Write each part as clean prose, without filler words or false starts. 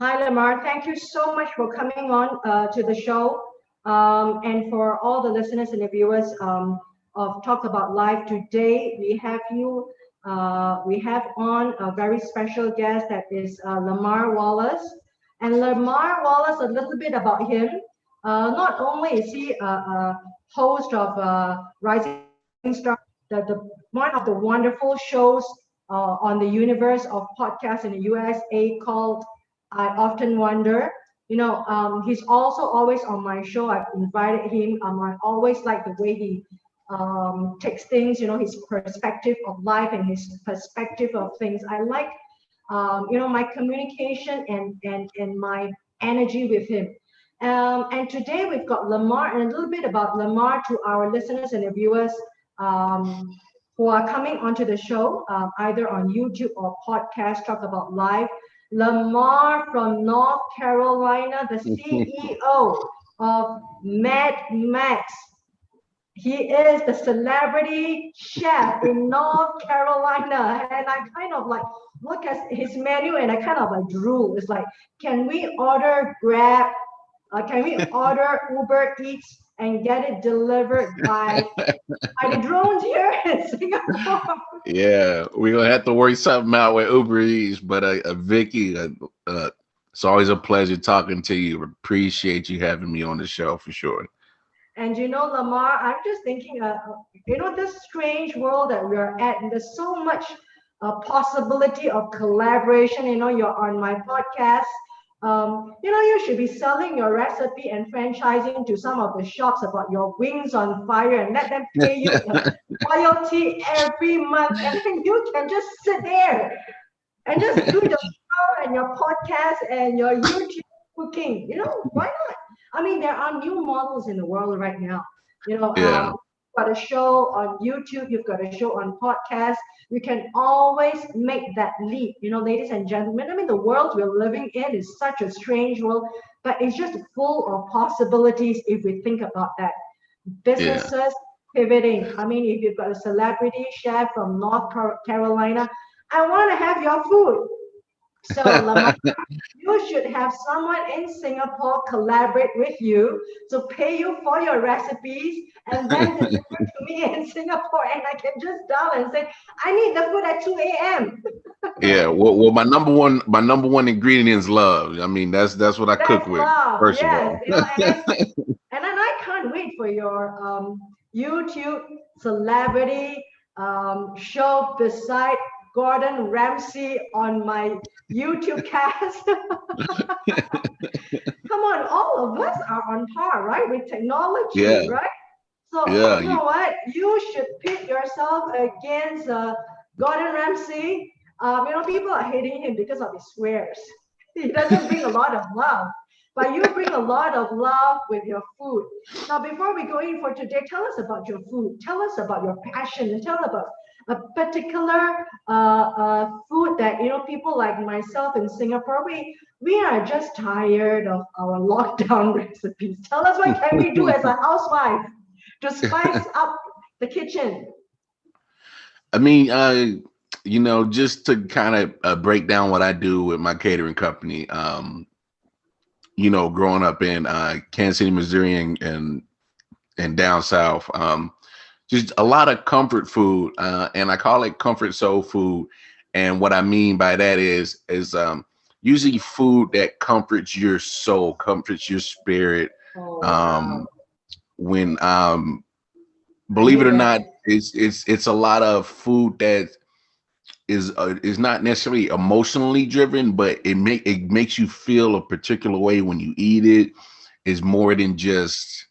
Hi, Lamar. Thank you so much for coming on to the show. And for all the listeners and the viewers of Talk About Life today, we have on a very special guest that is Lamar Wallace. And Lamar Wallace, a little bit about him. Not only is he a host of Rising Star, one of the wonderful shows on the universe of podcasts in the USA called I Often Wonder. He's also always on my show. I've invited him. I always like the way he takes things, his perspective of life and his perspective of things. I like, my communication and my energy with him. And today we've got Lamar, and a little bit about Lamar to our listeners and the viewers who are coming onto the show, either on YouTube or podcast, Talk About Life. Lamar from North Carolina, the CEO of Mad Max. He is the celebrity chef in North Carolina. And I kind of like look at his menu and I kind of like drool. It's like, can we order Grab? Can we order Uber Eats and get it delivered by the drones here in Singapore? Yeah, we're gonna have to work something out with Uber Eats, but Vicky, it's always a pleasure talking to you. Appreciate you having me on the show for sure. And Lamar, I'm just thinking, this strange world that we're at, and there's so much possibility of collaboration. You're on my podcast. You should be selling your recipe and franchising to some of the shops about your wings on fire and let them pay you royalty every month. And then you can just sit there and just do your show and your podcast and your YouTube cooking. Why not? I mean, there are new models in the world right now. Yeah. You've got a show on YouTube, you've got a show on podcast. You can always make that leap, ladies and gentlemen. I mean, the world we're living in is such a strange world, but it's just full of possibilities if we think about that. Businesses pivoting. I mean, if you've got a celebrity chef from North Carolina, I want to have your food. So, Lamar, you should have someone in Singapore collaborate with you to pay you for your recipes and then deliver to me in Singapore, and I can just dial and say, I need the food at 2 a.m. Yeah, well, my number one ingredient is love. I mean, that's what I cook with, love. first of Yes, all. and then I can't wait for your YouTube celebrity show beside Gordon Ramsay on my YouTube cast. Come on, all of us are on par, right? With technology, Yeah. right? So Yeah. What? You should pit yourself against Gordon Ramsay. People are hating him because of his swears. He doesn't bring a lot of love. But you bring a lot of love with your food. Now, before we go in for today, tell us about your food. Tell us about your passion. And tell about a particular food that people like myself in Singapore, we are just tired of our lockdown recipes. Tell us what can we do as a housewife to spice up the kitchen. I mean, just to kind of break down what I do with my catering company. Growing up in Kansas City, Missouri, and down south. Just a lot of comfort food, and I call it comfort soul food. And what I mean by that is usually food that comforts your soul, comforts your spirit. Wow. When I believe it need or that. not, it's a lot of food that is not necessarily emotionally driven, but it makes you feel a particular way when you eat it. Is more than just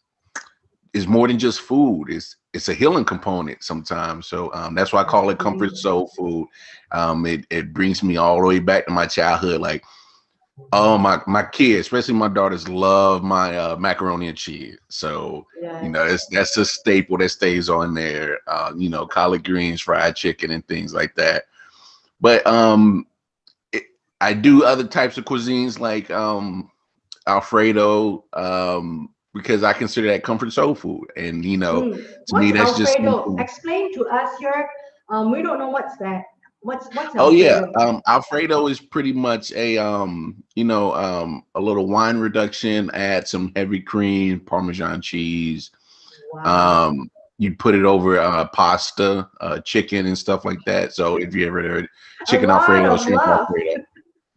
food. It's a healing component sometimes. So that's why I call it comfort soul food. It brings me all the way back to my childhood. Like, oh, my kids, especially my daughters, love my macaroni and cheese. So Yes. that's a staple that stays on there. Collard greens, fried chicken, and things like that. But I do other types of cuisines like Alfredo, because I consider that comfort soul food. And to What's me, that's just Alfredo? something. Explain to us here. We don't know what's that. What's Oh yeah, Alfredo? Alfredo is pretty much a a little wine reduction. Add some heavy cream, Parmesan cheese. Wow. You put it over pasta, chicken, and stuff like that. So if you ever heard A chicken lot Alfredo, of shrimp love. Alfredo,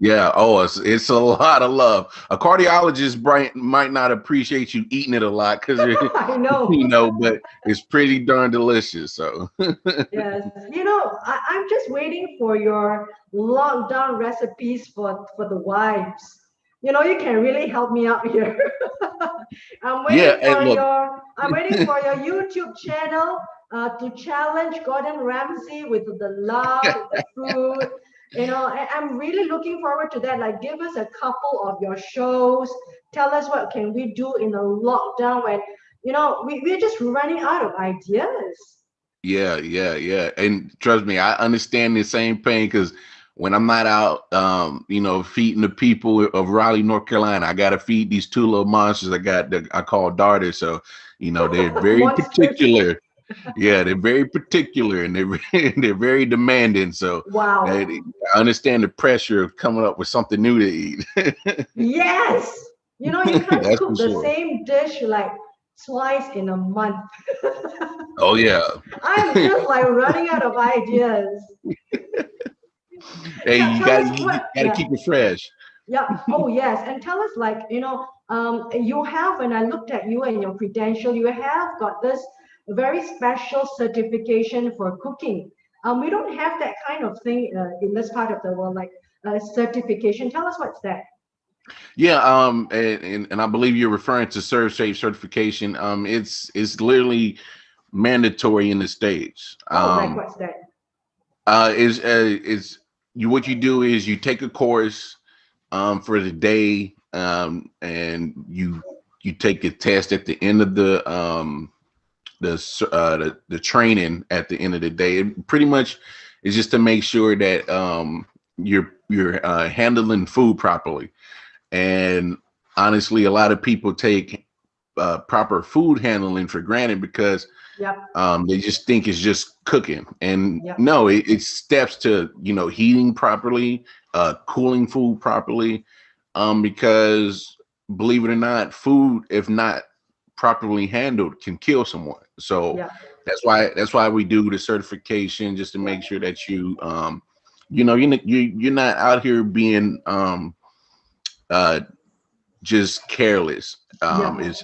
yeah. Oh, it's a lot of love. A cardiologist might not appreciate you eating it a lot because I know. but it's pretty darn delicious. So Yes. I'm just waiting for your lockdown recipes for the wives. You can really help me out here. yeah, and look, I'm waiting for your YouTube channel to challenge Gordon Ramsay with the love, with the food. I'm really looking forward to that. Like, give us a couple of your shows. Tell us what can we do in a lockdown when we're just running out of ideas. yeah. And trust me, I understand the same pain because when I'm not out, feeding the people of Raleigh, North Carolina, I got to feed these two little monsters I call daughters. So, they're very Monsters. particular. Yeah, they're very particular and they're very demanding. So Wow. I understand the pressure of coming up with something new to eat. Yes. You can't That's for cook the sure. same dish like twice in a month. Oh yeah. I'm just like running out of ideas. Hey, Tell, you tell got us you what, got to yeah, keep it fresh. yeah. Oh, yes. And tell us, like, you have, when I looked at you and your credential, you have got this very special certification for cooking. We don't have that kind of thing in this part of the world, like certification. Tell us what's that. Yeah, and I believe you're referring to Serve Safe certification. It's literally mandatory in the states. Oh, like what's that? Is you what you do is you take a course for the day, and you take a test at the end of the training at the end of the day. It pretty much is just to make sure that you're handling food properly. And honestly, a lot of people take proper food handling for granted because Yep. they just think it's just cooking. And Yep. no, it's steps to, heating properly, cooling food properly. Because believe it or not, food, if not properly handled, can kill someone. So Yep. that's why we do the certification, just to make sure that you're not out here being uh just careless. Yep. Is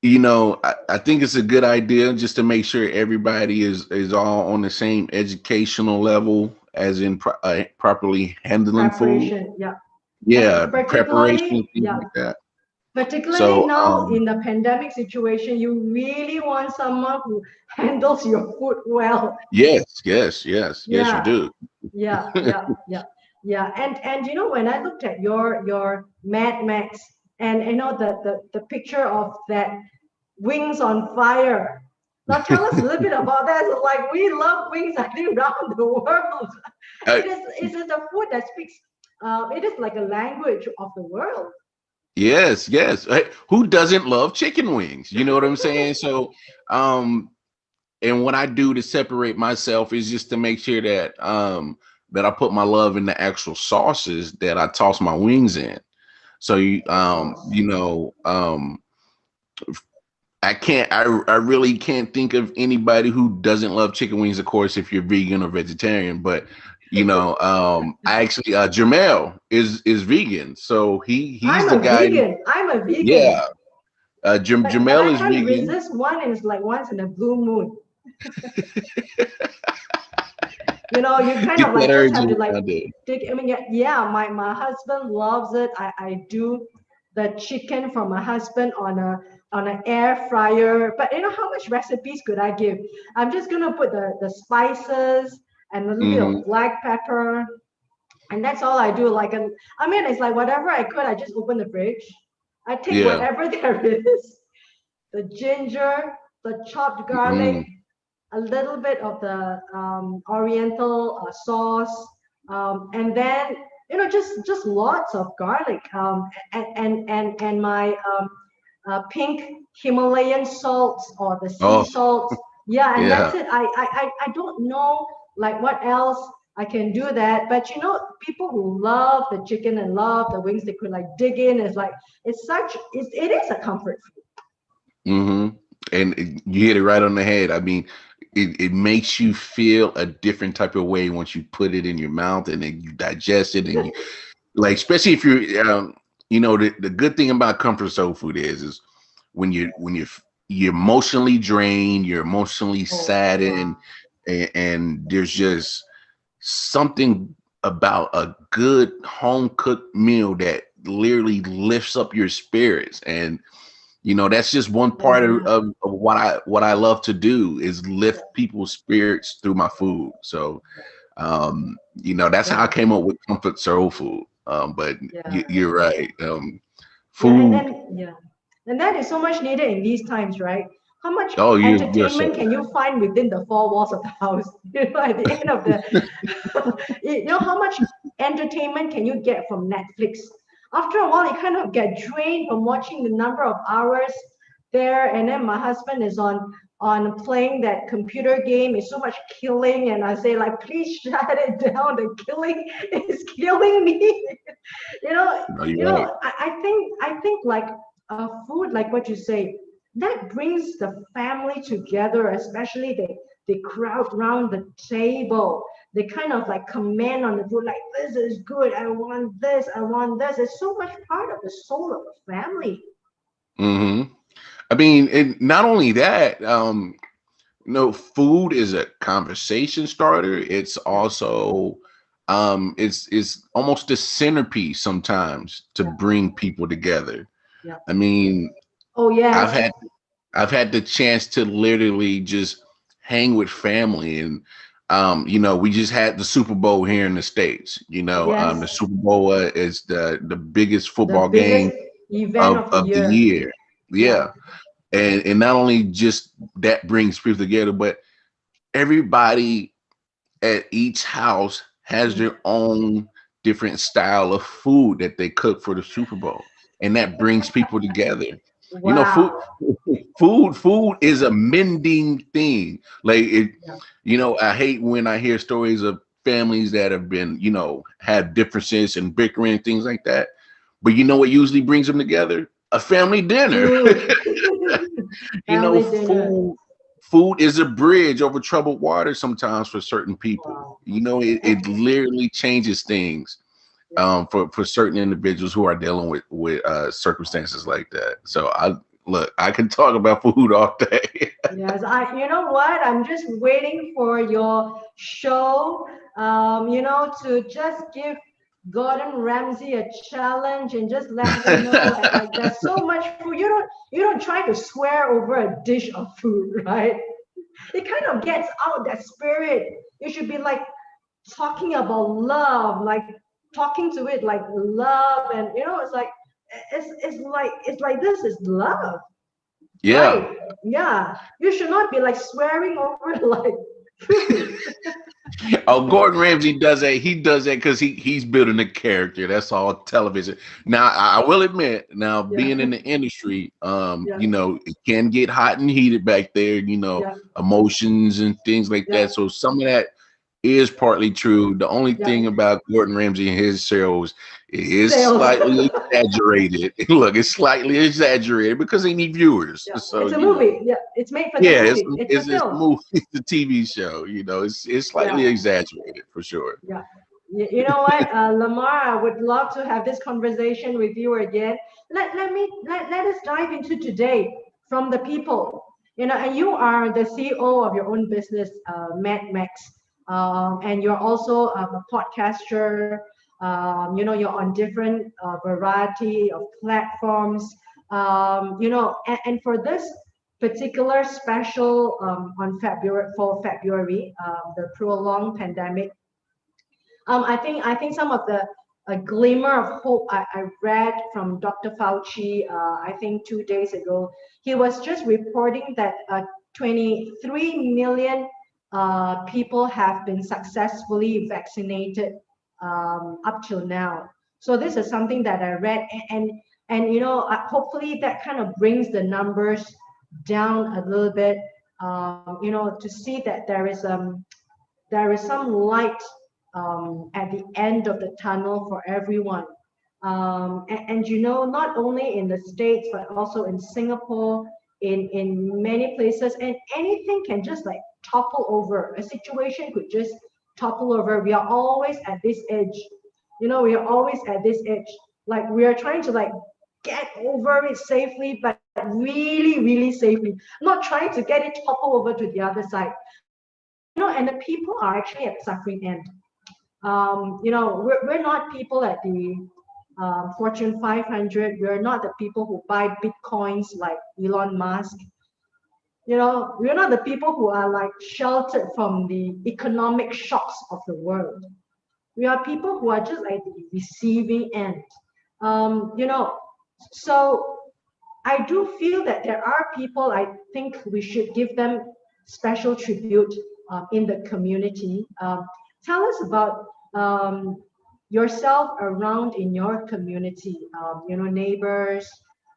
I think it's a good idea just to make sure everybody is all on the same educational level, as in properly handling food. Preparation. Yep. Yeah, And preparation, particularly, things yeah, like that. particularly So now in the pandemic situation, you really want someone who handles your food well. yes, you Yeah, do. yeah. And when I looked at your Mad Max, and the picture of that wings on fire. Now tell us a little bit about that. So, like, we love wings, I think, around the world. Uh, It is a food that speaks. It is like a language of the world. yes. Hey, who doesn't love chicken wings? You know what I'm saying? So, um, and what I do to separate myself is just to make sure that I put my love in the actual sauces that I toss my wings in. So Sauce. I really can't think of anybody who doesn't love chicken wings, of course, if you're vegan or vegetarian. But I actually Jamel is vegan, so he's I'm the a guy who, vegan. I'm a vegan. yeah. But Jamel I is can't vegan. resist one, and it's like once in a blue moon. You kind Get of that like just urge have to every like now and then. take. I mean, yeah, my husband loves it. I do the chicken for my husband on an air fryer. But how much recipes could I give? I'm just gonna put the spices and a little bit of Hmm. black pepper, and that's all I do. Like, I mean, it's like whatever I could. I just open the fridge. I take Yeah. whatever there is, the ginger, the chopped garlic, Mm. a little bit of the oriental sauce, and then just lots of garlic, and my pink Himalayan salts or the sea Oh, salts. Yeah, and Yeah. that's it. I don't know like what else I can do that. But people who love the chicken and love the wings, they could like dig in. It's like it is a comfort food. Mm-hmm. And you hit it right on the head. I mean, it makes you feel a different type of way once you put it in your mouth and then you digest it and you like, especially if you're, the good thing about comfort soul food is when you're emotionally drained, you're emotionally Oh, saddened, wow. and there's just something about a good home cooked meal that literally lifts up your spirits. And that's just one part Yeah. of what I love to do is lift people's spirits through my food. So that's how I Yeah. came up with comfort soul food. But Yeah. you're right. Yeah, and Food. then yeah, and that is so much needed in these times, right? How much Oh, you're entertainment so can you find within the four walls of the house? At the end of the, how much entertainment can you get from Netflix? After a while, you kind of get drained from watching the number of hours there, and then my husband is on playing that computer game. It's so much killing, and I say like, please shut it down. The killing is killing me. you know no, you're right. I think like food, like what you say, that brings the family together, especially they crowd around the table. They kind of like comment on the food, like, this is good, I want this, I want this. It's so much part of the soul of the family. Hmm. I mean, and not only that, food is a conversation starter. It's Yeah, also, it's almost a centerpiece sometimes to yeah, bring people together. yeah. I mean, Oh I've yes, had I've had the chance to literally just hang with family and we just had the Super Bowl here in the States. The yes. Super Bowl is the biggest The football biggest game event of of the of the year. year. Yeah. Yeah. And not only just that brings people together, but everybody at each house has Mm. their own different style of food that they cook for the Super Bowl. And that brings people together. Food Wow. food is a mending thing. Like it, Yeah. I hate when I hear stories of families that have been, had differences and bickering and things like that. But you know what usually brings them together? A family dinner. Food. Family dinner. Food is a bridge over troubled water sometimes for certain people. Wow. It literally changes things Yeah. for certain individuals who are dealing with circumstances like that. So I can talk about food all day. Yes, you know what? I'm just waiting for your show, to just give Gordon Ramsay a challenge and just let him know that like there's so much food. You don't try to swear over a dish of food, right? It kind of gets out that spirit. You should be like talking about love, like talking to it like love, and it's like it's like this is love. Yeah. Right. Yeah. You should not be like swearing over like food. Oh, Gordon Ramsay does that. He does that because he's building a character. That's all television. Now, I will admit, now Yeah. being in the industry, Yeah. it can get hot and heated back there. Yeah. Emotions and things like Yeah. that. So some of that is partly true. The only Yeah. thing about Gordon Ramsay and his shows is Sales. slightly exaggerated. Look, it's slightly exaggerated because they need viewers. Yeah. So It's a movie. Yeah. It's made for the yeah, movie. It's a it's a film. movie, it's a TV show. It's slightly Yeah. exaggerated for sure. Yeah. You know what, Lamar, I would love to have this conversation with you again. Let us dive into today from the people. And you are the CEO of your own business, Mad Max, and you're also a podcaster. You're on different variety of platforms. And for this particular special on February for February, the prolonged pandemic. I think some of the a glimmer of hope I read from Dr. Fauci. I think 2 days ago, he was just reporting that 23 million people have been successfully vaccinated up till now. So this is something that I read, and hopefully that kind of brings the numbers down a little bit. to see that there is some light at the end of the tunnel for everyone. And not only in the States, but also in Singapore, in many places, and anything can just like topple over. A situation could just topple over. We are always at this edge. We are always at this edge. Like we are trying to like get over it safely, but really, really safely. Not trying to get it topple over to the other side. And the people are actually at the suffering end. We're not people at the Fortune 500. We're not the people who buy bitcoins like Elon Musk. We're not the people who are like sheltered from the economic shocks of the world. We are people who are just at the receiving end. So I do feel that there are people, I think we should give them special tribute in the community. Tell us about yourself around in your community, neighbors,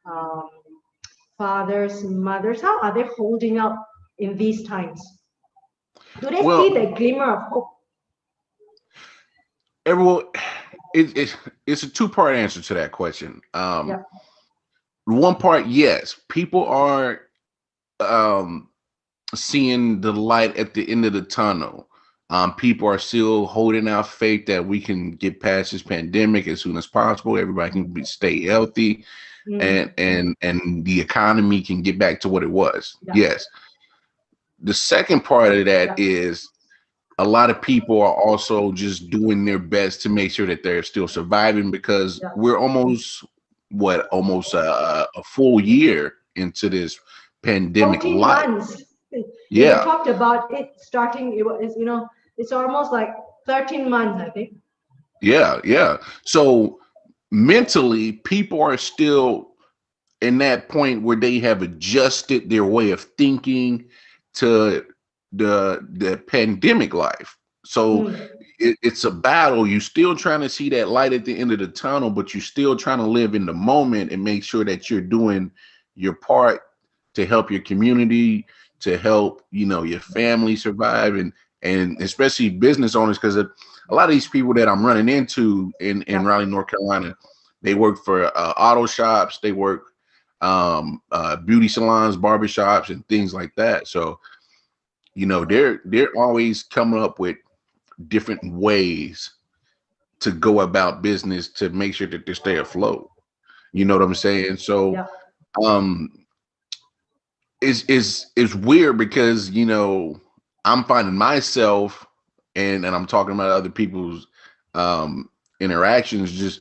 um, fathers, mothers. How are they holding up in these times? Do they see Well, the glimmer of hope? everyone, it's a two-part answer to that question. Yeah. One part, yes, people are seeing the light at the end of the tunnel. People are still holding out faith that we can get past this pandemic as soon as possible. Everybody can stay healthy, Mm. and the economy can get back to what it was. Yeah. Yes. The second part of that Yeah. is a lot of people are also just doing their best to make sure that they're still surviving, because Yeah. we're almost a full year into this pandemic 14 life. months. They Yeah, talked about it starting, it's almost like 13 months, I think. yeah. So mentally, people are still in that point where they have adjusted their way of thinking to the pandemic life. So Mm. it's a battle. You're still trying to see that light at the end of the tunnel, but you're still trying to live in the moment and make sure that you're doing your part to help your community, to help your family survive, and especially business owners, because a lot of these people that I'm running into in Yeah. Raleigh, North Carolina, they work for auto shops, they work beauty salons, barbershops, and things like that. So they're always coming up with different ways to go about business to make sure that they stay afloat. You know what I'm saying? So Yeah. um it's weird because I'm finding myself, and I'm talking about other people's um interactions. Just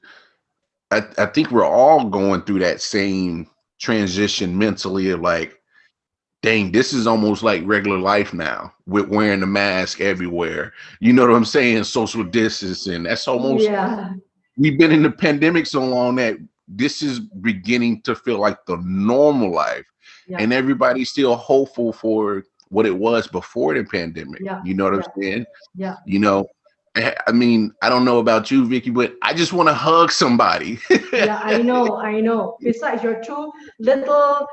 I think we're all going through that same transition mentally of like, dang, this is almost like regular life now with wearing the mask everywhere. You know what I'm saying? Social distancing. That's almost, Yeah. we've been in the pandemic so long that this is beginning to feel like the normal life. Yeah. And everybody's still hopeful for what it was before the pandemic. Yeah. You know what I'm Yeah. saying? Yeah. You know, I mean, I don't know about you, Vicky, but I just want to hug somebody. Yeah, I know. Besides your two little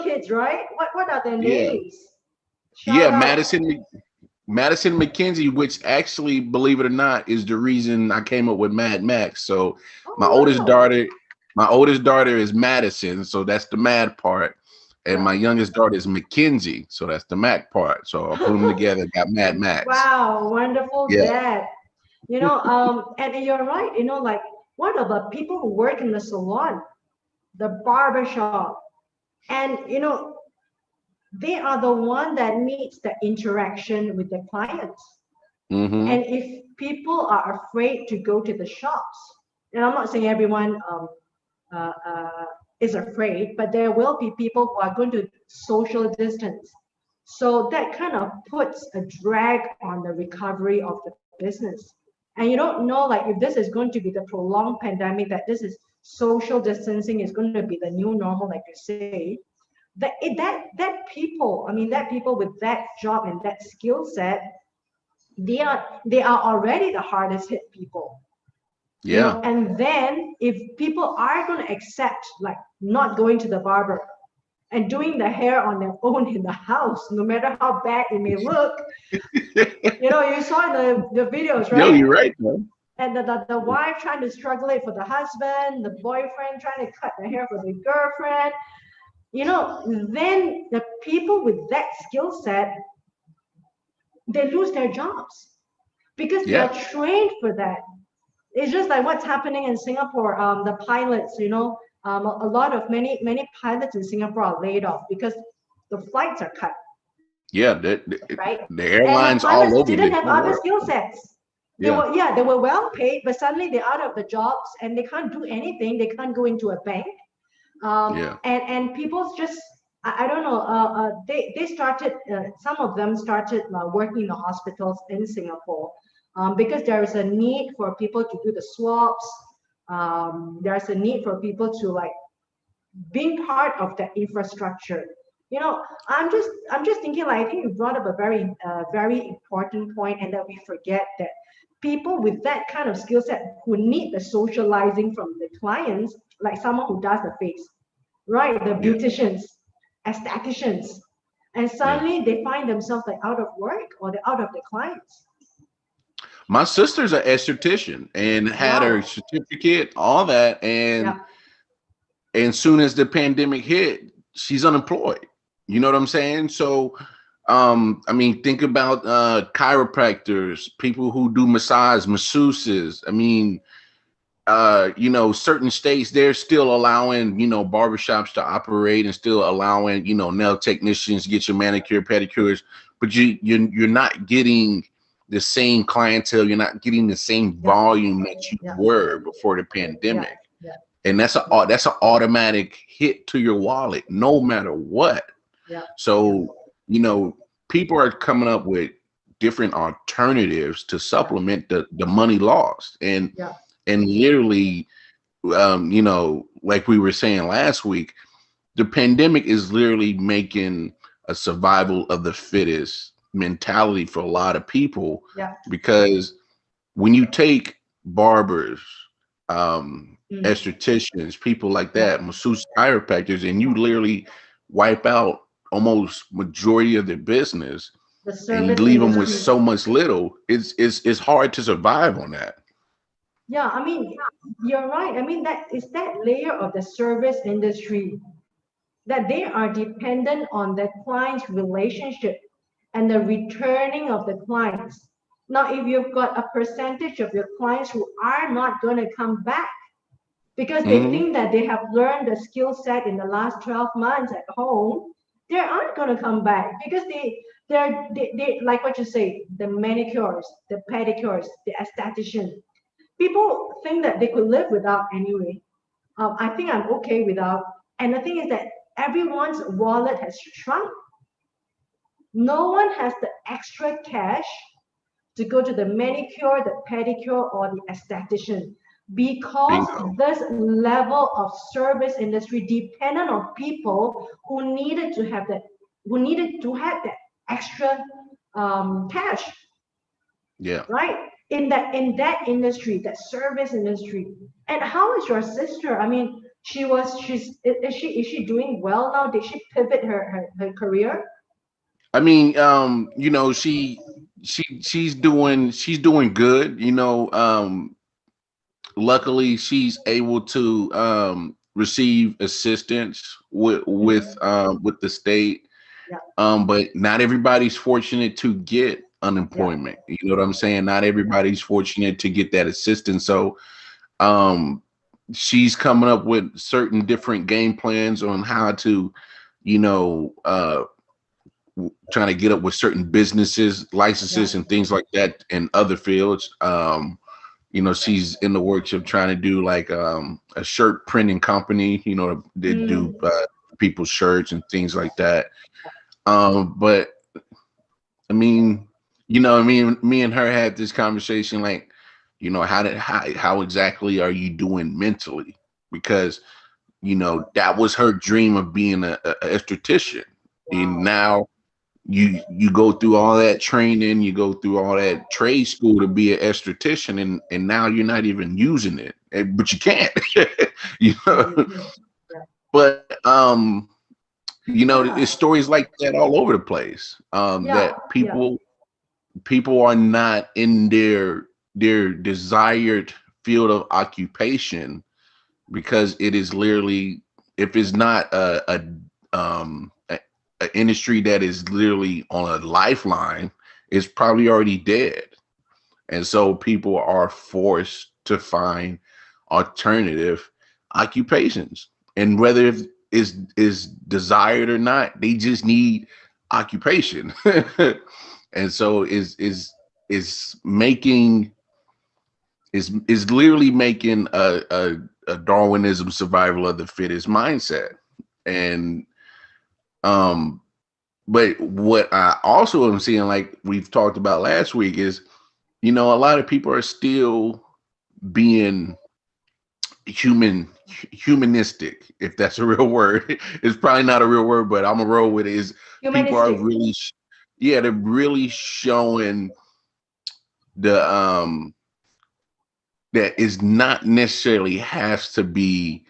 kids, right? What are their Yeah. names? Yeah, Shout out. Madison McKenzie, which actually, believe it or not, is the reason I came up with Mad Max. So my Oh oldest wow. daughter, my oldest daughter is Madison, so that's the Mad part, and Yeah. my youngest daughter is Mackenzie, so that's the Mac part. So I put them together, got Mad Max. Wow, wonderful Yeah. dad. And you're right, like what about people who work in the salon, the barber shop, and they are the one that needs the interaction with the clients. Mm-hmm. And if people are afraid to go to the shops, and I'm not saying everyone uh, uh, is afraid, but there will be people who are going to social distance. So that kind of puts a drag on the recovery of the business. And you don't know, like, if this is going to be the prolonged pandemic, that this is social distancing is going to be the new normal, like you say. That people, I mean, that people with that job and that skill set, they are already the hardest hit people. Yeah. And then if people are going to accept like not going to the barber, and doing the hair on their own in the house, no matter how bad it may look. You saw the videos, Yo, right? you're right, man. And the wife trying to struggle it for the husband, the boyfriend trying to cut the hair for the girlfriend. Then the people with that skill set, they lose their jobs because they Yeah, are trained for that. It's just like what's happening in Singapore. The pilots, a lot of many pilots in Singapore are laid off because the flights are cut, yeah. right? The And the airlines all pilots over didn't the have other world. skill sets. Yeah, They were well paid, but suddenly they're out of the jobs and they can't do anything. They can't go into a bank. yeah, And people just, I don't know, they started, some of them started working in the hospitals in Singapore, because there is a need for people to do the swabs. There's a need for people to like being part of the infrastructure. I'm just thinking, like, I think you brought up a very important point, and that we forget that people with that kind of skill set who need the socializing from the clients, like someone who does the face, right? The yeah, beauticians, aestheticians, and yeah. suddenly they find themselves like out of work or they're out of the clients. My sister's an esthetician and had her Wow. certificate, all that, Yeah. and soon as the pandemic hit, she's unemployed. You know what I'm saying? So, I mean, think about chiropractors, people who do masseuses. I mean, certain states, they're still allowing, barbershops to operate and still allowing, nail technicians to get your manicure, pedicures, but you're not getting the same clientele. You're not getting the same Yeah. volume that you Yeah. were before the Yeah. pandemic. Yeah. And that's an automatic hit to your wallet, no matter what. Yeah. So, people are coming up with different alternatives to Yeah. supplement the money lost. And Yeah. literally, like we were saying last week, the pandemic is literally making a survival of the fittest mentality for a lot of people, Yeah. because when you take barbers, Mm. estheticians, people like Yeah. that, masseuse, chiropractors, and you literally wipe out almost majority of their business, The and you service leave them with industry. so much little, it's hard to survive on that. Yeah, I mean, you're right. I mean, that is that layer of the service industry that they are dependent on the client's relationship and the returning of the clients. Now, if you've got a percentage of your clients who are not going to come back because they Hmm. think that they have learned the skill set in the last 12 months at home, they aren't going to come back because they like what you say, the manicures, the pedicures, the esthetician. People think that they could live without anyway. I think I'm okay without. And the thing is that everyone's wallet has shrunk. No one has the extra cash to go to the manicure, the pedicure, or the esthetician because Bingo. this level of service industry depended on people who needed to have that extra cash, Yeah. right? In that industry, that service industry. And how is your sister? I mean, is she doing well now? Did she pivot her career? I mean, she's doing good. Luckily she's able to receive assistance Mhm. with the state. Yeah, But not everybody's fortunate to get yeah, unemployment. You know what I'm saying? Not yeah. everybody's fortunate to get that assistance. So um she's coming up with certain different game plans on how to, you know, trying to get up with certain businesses, Yeah. licenses, and things like that in other fields. She's in the works of trying to do like a shirt printing company. They do Mm, people's shirts and things like that. But I mean, me and her had this conversation like, how exactly are you doing mentally? Because that was her dream of being a esthetician, and wow. now you go through all that training, you go through all that trade school to be an esthetician, and now you're not even using it. But you can't. you Yeah, know you can. Yeah. but You know, Yeah, there's stories like that all over the place. yeah, That yeah. people are not in their desired field of occupation because it is literally, if it's not a industry that is literally on a lifeline, it's probably already dead. And so people are forced to find alternative occupations. And whether it is desired or not, they just need occupation. And so is making is literally making a Darwinism survival of the fittest mindset. And um but what I also am seeing, like we've talked about last week, is, you know, a lot of people are still being humanistic, if that's a real word. It's probably not a real word, but I'm a roll with it. Is people are Humanistic. really yeah, they're really showing the that is not necessarily has to be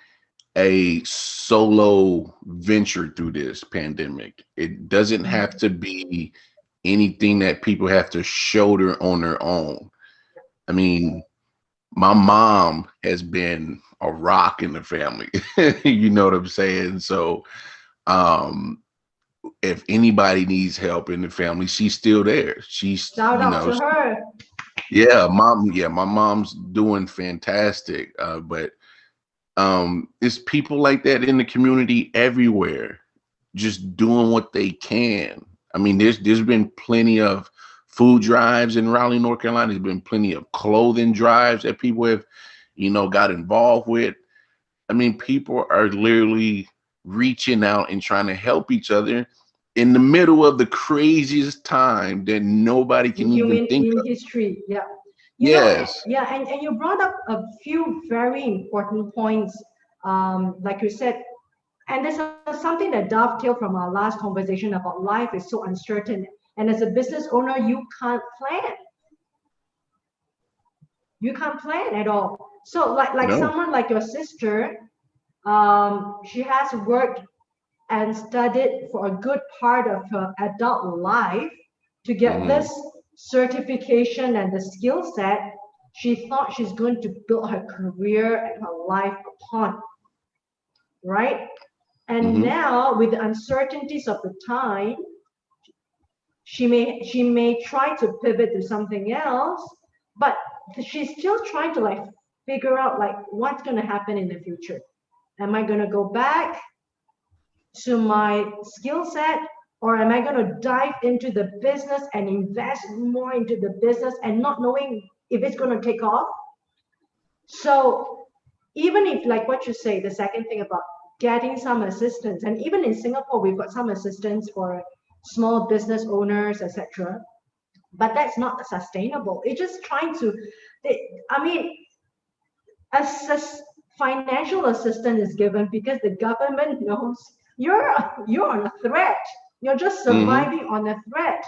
a solo venture through this pandemic. It doesn't have Mhm. to be anything that people have to shoulder on their own. I mean, my mom has been a rock in the family. You know what I'm saying? So um if anybody needs help in the family, she's still there. She's, Shout you out know, to her. yeah, my mom's doing fantastic. But it's people like that in the community everywhere, just doing what they can. I mean, there's been plenty of food drives in Raleigh, North Carolina. There's been plenty of clothing drives that people have, you know, got involved with. I mean, people are literally reaching out and trying to help each other in the middle of the craziest time that nobody In can even human think in of. history. Yeah. You know, Yes. yeah, and you brought up a few very important points. Like you said, and there's something that dovetail from our last conversation about life is so uncertain. And as a business owner, you can't plan. You can't plan at all. So like No. someone like your sister, she has worked and studied for a good part of her adult life to get Hmm. this certification and the skill set she thought she's going to build her career and her life upon, right? And Hmm. now with the uncertainties of the time, she may try to pivot to something else, but she's still trying to like figure out like what's going to happen in the future. Am I going to go back to my skill set, or am I going to dive into the business and invest more into the business and not knowing if it's going to take off? So even if, like what you say, the second thing about getting some assistance, and even in Singapore we've got some assistance for small business owners, etc., but that's not sustainable. It's just trying to I mean, assist, financial assistance is given because the government knows you're on a threat. You're just Hmm. surviving on a threat.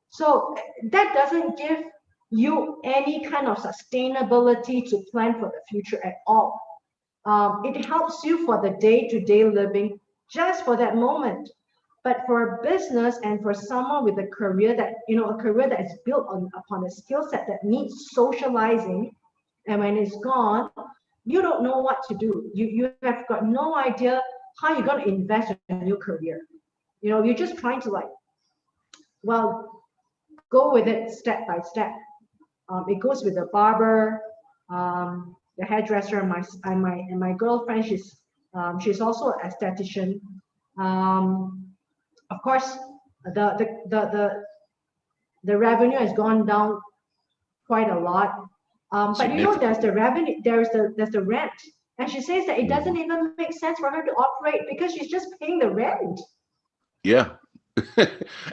So that doesn't give you any kind of sustainability to plan for the future at all. It helps you for the day-to-day living just for that moment. But for a business and for someone with a career that, a career that is built upon a skill set that needs socializing, and when it's gone, you don't know what to do. You have got no idea how you're going to invest in a new career. You're just trying to like, well, go with it step by step. It goes with the barber, the hairdresser, and my girlfriend. She's also an esthetician. Of course, the the the the, the revenue has gone down quite a lot. But there's Significantly. the revenue, there's the rent, and she says that it doesn't Mhm. even make sense for her to operate because she's just paying the rent. Yeah.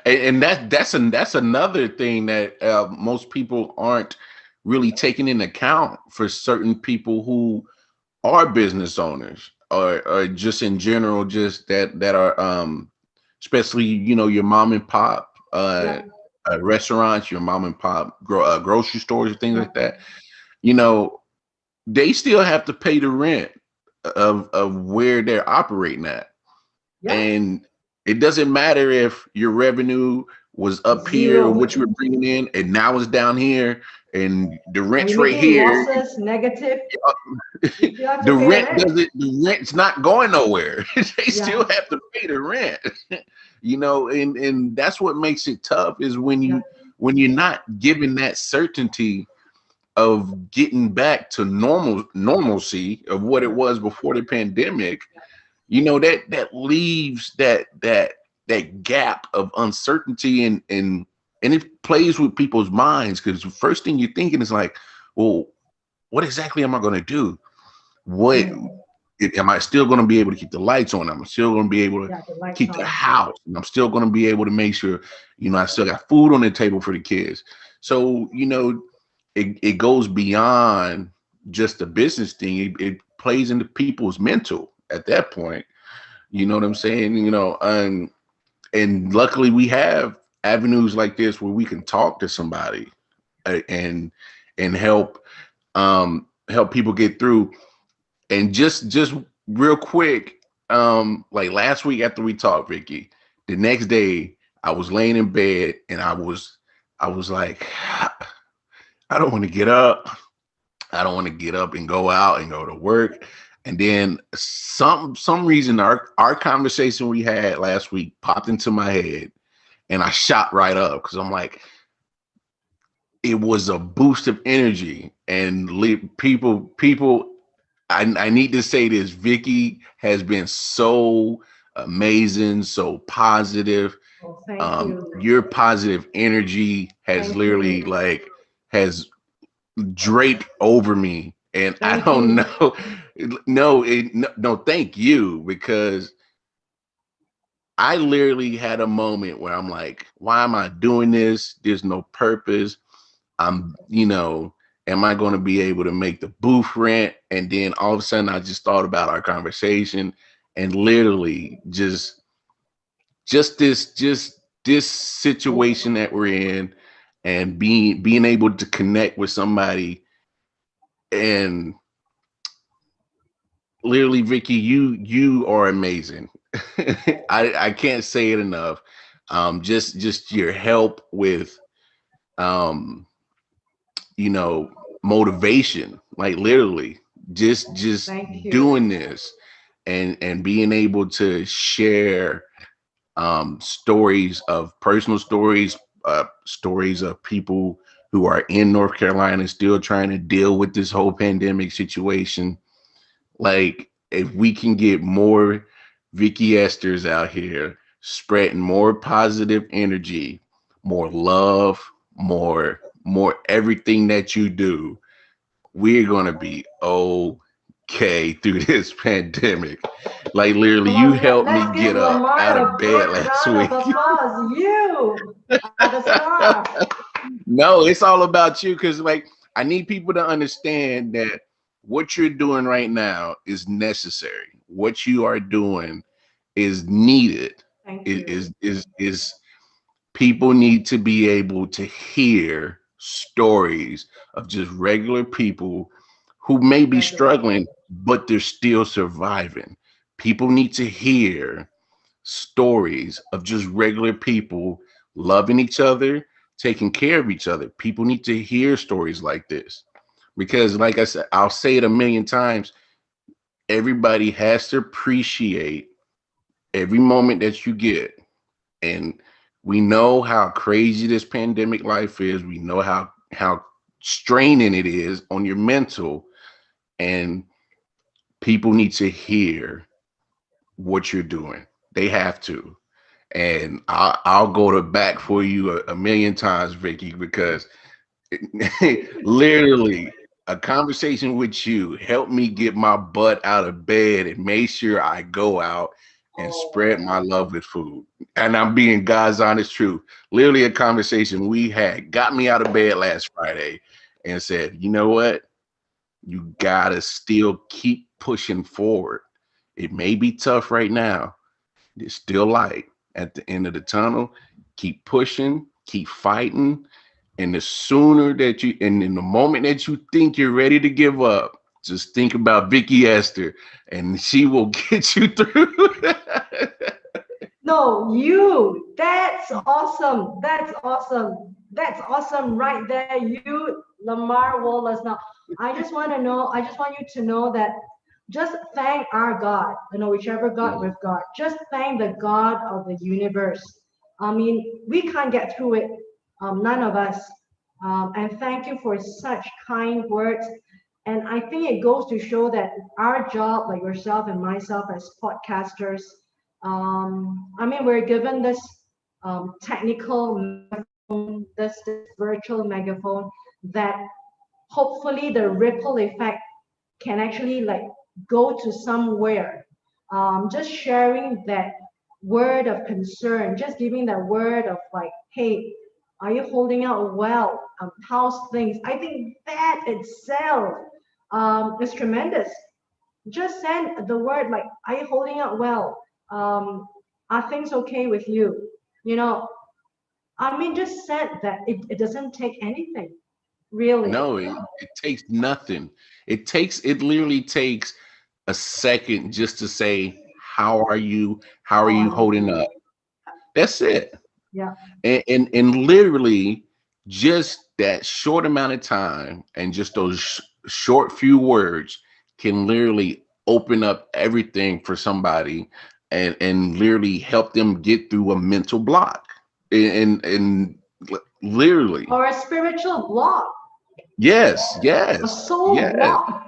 And that's another thing that most people aren't really taking into account for certain people who are business owners, or just in general, just that are especially, you know, your mom and pop Yeah, restaurants, your mom and pop grocery stores, things yeah, like that. You know, they still have to pay the rent of where they're operating at. yeah, And It doesn't matter if your revenue was up here or Zero. what you were bringing in, and now it's down here, and the Are you rent's right making here. losses, negative? You still have to The pay the rent rent. doesn't. The rent's not going nowhere. They still Yeah, have to pay the rent. And that's what makes it tough is yeah, when you're not given that certainty of getting back to normalcy of what it yeah, was before the pandemic. yeah. That leaves that gap of uncertainty, and it plays with people's minds, because the first thing you're thinking is like, well, what exactly am I going to do? What Mm. am I still going to be able to keep the lights on? I'm still going to be able to Yeah, the lights keep the on. house, and I'm still going to be able to make sure, I still got food on the table for the kids. So, it goes beyond just a business thing. It plays into people's mental at that point. You know what I'm saying? And luckily we have avenues like this where we can talk to somebody, and help people get through. And just real quick, like last week after we talked, Vicky, the next day I was laying in bed and I was like, I don't want to get up. I don't want to get up and go out and go to work. And then some reason our conversation we had last week popped into my head, and I shot right up because I'm like, it was a boost of energy. And people, I need to say this: Vicky has been so amazing, so positive. Oh, thank you. Your positive energy has Thank you. literally has draped over me, and I Thank don't you. know. No, thank you, because I literally had a moment where I'm like, why am I doing this? There's no purpose. Am I going to be able to make the booth rent? And then all of a sudden I just thought about our conversation, and literally just this situation that we're in, and being able to connect with somebody. And literally, Vicky, you are amazing. I can't say it enough. Just your help with um you know motivation, like literally just Thank you. doing this, and being able to share stories of personal stories, stories of people who are in North Carolina still trying to deal with this whole pandemic situation. Like, if we can get more Vicky Esters out here spreading more positive energy, more love, more everything that you do, we're gonna be okay through this pandemic. Like, literally, Come you on, helped me let's give get up Lamar out a of bed big last round of week. applause. You are the star. No, it's all about you, because like, I need people to understand that what you're doing right now is necessary. What you are doing is needed. Thank It you. is people need to be able to hear stories of just regular people who may be Regular struggling, people. but they're still surviving. People need to hear stories of just regular people loving each other, taking care of each other. People need to hear stories like this, because, like I said, I'll say it a million times, everybody has to appreciate every moment that you get. And we know how crazy this pandemic life is. We know how straining it is on your mental, and people need to hear what you're doing. They have to. And I'll go to back for you a million times, Vicky, because literally a conversation with you helped me get my butt out of bed and make sure I go out and spread my love with food. And I'm being God's honest truth. Literally, a conversation we had got me out of bed last Friday and said, you know what? You gotta still keep pushing forward. It may be tough right now. There's still light at the end of the tunnel. Keep pushing, keep fighting. And the sooner that and in the moment that you think you're ready to give up, just think about Vicky Esther, and she will get you through. No, you. That's awesome. That's awesome. That's awesome right there. You, Lamar Wallace. Now, I just want to know, I just want you to know that just thank our God, whichever God Mhm. we've got. Just thank the God of the universe. I mean, we can't get through it, none of us. And thank you for such kind words. And I think it goes to show that our job, like yourself and myself as podcasters, I mean, we're given this technical megaphone, this virtual megaphone that hopefully the ripple effect can actually like go to somewhere. Just sharing that word of concern, just giving that word of like, hey, are you holding out well? How's things? I think that itself is tremendous. Just send the word like, are you holding out well? Are things okay with you? You know, I mean, just send that. It doesn't take anything, really. No, it takes nothing. It literally takes a second just to say, how are you? How are How you are you? holding up? That's it. Yeah, And literally just that short amount of time and just those short few words can literally open up everything for somebody and literally help them get through a mental block. And literally, or a spiritual block, yes, a yes, soul yes, block.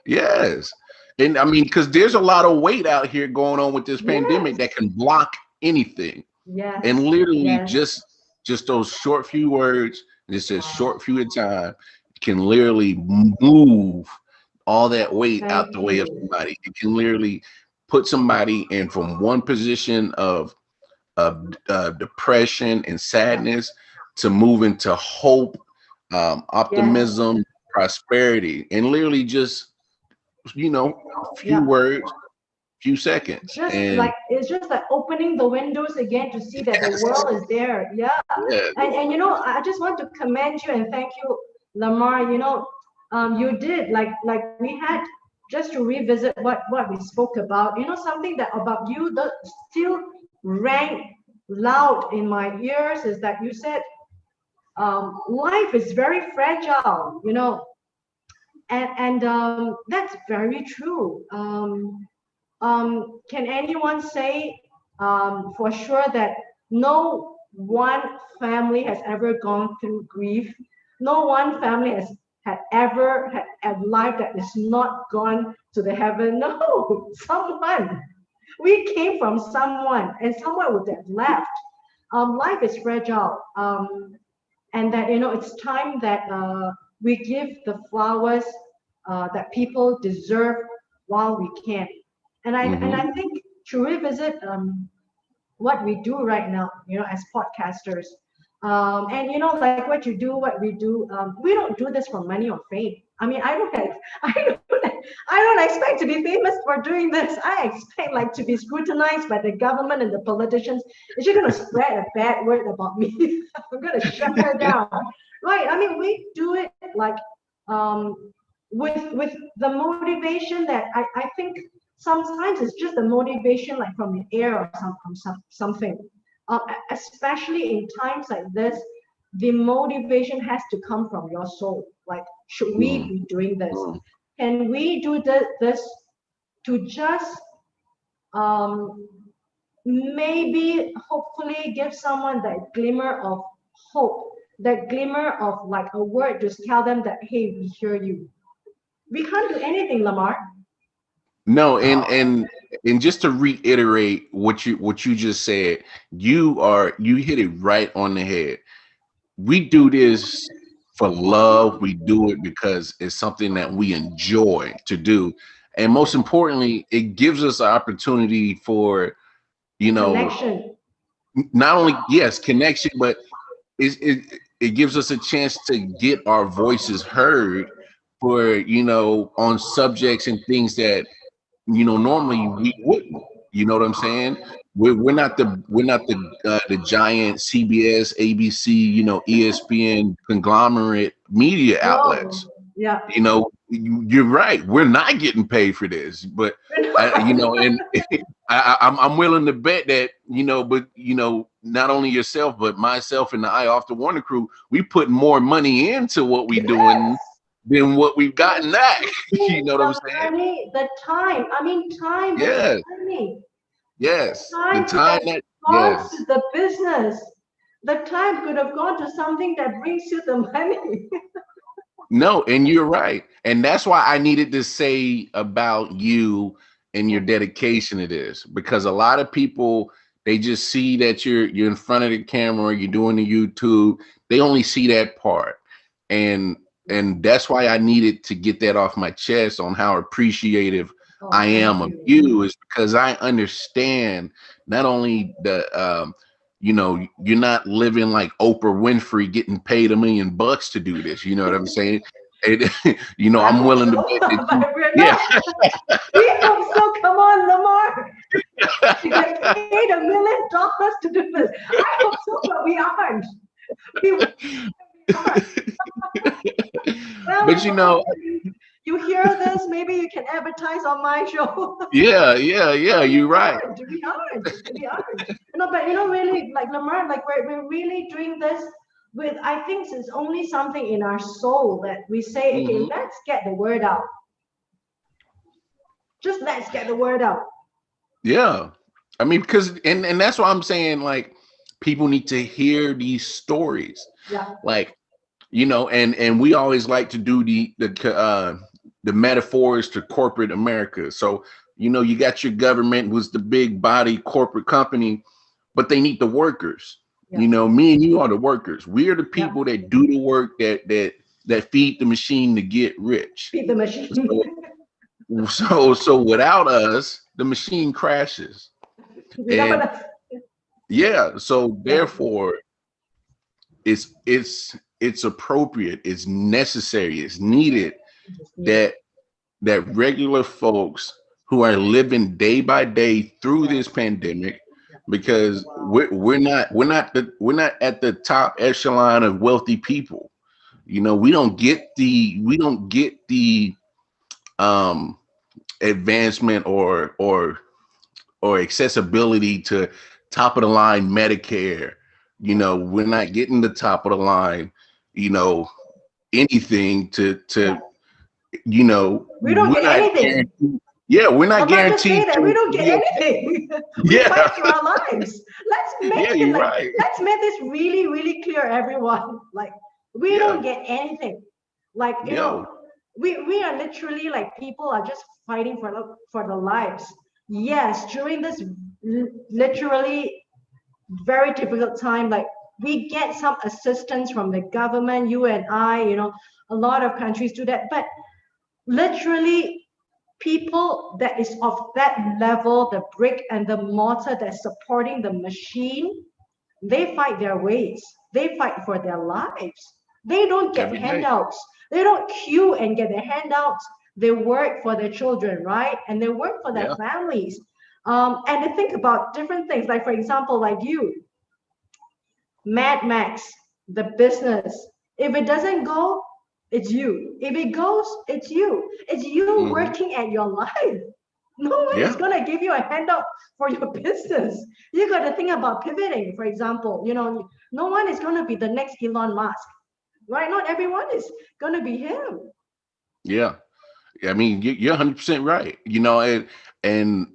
yes. And I mean, because there's a lot of weight out here going on with this pandemic Yes, that can block anything. And yes, literally yes. just those short few words, just a short few of time can literally move all that weight out Thank the way of you. somebody. It can literally put somebody in from one position of depression and Yeah, sadness to moving to hope, yes, optimism, prosperity, and literally just few yeah. words, few seconds. Just And like it's just like opening the windows again to see that the yes, world is there. Yeah, yes. and I just want to commend you and thank you, Lamar. You did like we had just to revisit what we spoke about. Something that about you that still rang loud in my ears is that you said life is very fragile. And that's very true. Can anyone say for sure that no one family has ever gone through grief? No one family has had ever had a life that is not gone to the heaven. No, someone. We came from someone, and someone would have left. Life is fragile, and that it's time that we give the flowers that people deserve while we can. And I Hmm. think to revisit what we do right now, as podcasters, and like what you do, what we do, we don't do this for money or fame. I mean, I don't expect to be famous for doing this. I expect like to be scrutinized by the government and the politicians. If you're gonna spread a bad word about me, I'm gonna shut her down. Right? I mean, we do it like with the motivation that I think sometimes it's just the motivation like from the air or something. Especially in times like this, the motivation has to come from your soul. Like, should we be doing this? Can we do this to just um, maybe hopefully give someone that glimmer of hope, that glimmer of like a word to tell them that, hey, we hear you. We can't do anything, Lamar. No, and just to reiterate what you just said, you hit it right on the head. We do this for love. We do it because it's something that we enjoy to do. And most importantly, it gives us an opportunity for, you know, Connection. not only yes, connection, but it gives us a chance to get our voices heard for, on subjects and things that normally we wouldn't. You know what I'm saying? We're not the giant CBS, ABC, ESPN conglomerate media No, outlets. Yeah. You know, you're right. We're not getting paid for this, but you know, and I'm willing to bet that, you know, but you know, not only yourself, but myself and the I Off the Warner crew, we put more money into what we Yes. doing than what we've gotten back. You Investing know what I'm the saying? money, the time. I mean, time over Yes, money. The yes. The time could time have that gone to yes. the business. The time could have gone to something that brings you the money. No, and you're right. And that's why I needed to say about you and your dedication to this, because a lot of people, they just see that you're in front of the camera, you're doing the YouTube. They only see that part. And that's why I needed to get that off my chest on how appreciative Oh, I thank am of you. you, is because I understand not only the you know, you're not living like Oprah Winfrey getting paid $1 million to do this. You know what I'm saying? It, you know, I I'm hope willing to so, bet that you, but we're yeah. not. We hope so. Come on, Lamar. You get paid $1 million to do this. I hope so, but we aren't. We aren't. Well, But you know, you hear this, maybe you can advertise on my show. yeah, But we you're right. aren't. We aren't. We aren't. You know, but you know, really, like Lamar, like we're really doing this with. I think it's only something in our soul that we say, okay, Hmm. let's get the word out. Just let's get the word out. Yeah. I mean, because and that's why I'm saying, like, people need to hear these stories. Yeah. Like, you know, and we always like to do the metaphors to corporate America. So, you know, you got your government, who's the big body corporate company, but they need the workers. Yeah. You know, me and you are the workers. We are the Yeah. people that do the work, that feed the machine to get rich. Feed the machine. So without us, the machine crashes. Without And us. yeah, so Yeah. therefore it's appropriate, it's necessary, it's needed Just need it. that regular folks who are living day by day through Yeah. this pandemic, Yeah. because Wow. we're not at the top echelon of wealthy people. You know, we don't get the um advancement or accessibility to top of the line Medicare. You Yeah. know, we're not getting the top of the line, you know, anything Yeah. to you know, We don't we're get not anything. guaranteed. Yeah, we're not I might just say guaranteed that we don't to get be okay. anything. We Yeah, fight for our lives. Let's make yeah, it you're like, right. let's make this really, really clear, everyone. Like, we Yeah, don't get anything. Like, you yeah, know, we are literally like people are just fighting for the lives. Yes, during this literally very difficult time, like we get some assistance from the government, you and I, you know, a lot of countries do that, but literally people that is of that level, the brick and the mortar that's supporting the machine, they fight their ways, they fight for their lives, they don't get every day. handouts, they don't queue and get their handouts, they work for their children, right, and they work for their Yeah, families, and they think about different things, like for example, like you, Mad Max, the business. If it doesn't go, it's you. If it goes, it's you. It's you hmm, working at your life. No one is yeah, gonna give you a handout for your business. You got to think about pivoting. For example, you know, no one is gonna be the next Elon Musk, right? Not everyone is gonna be him. yeah. I mean, you're 100% right. You know, and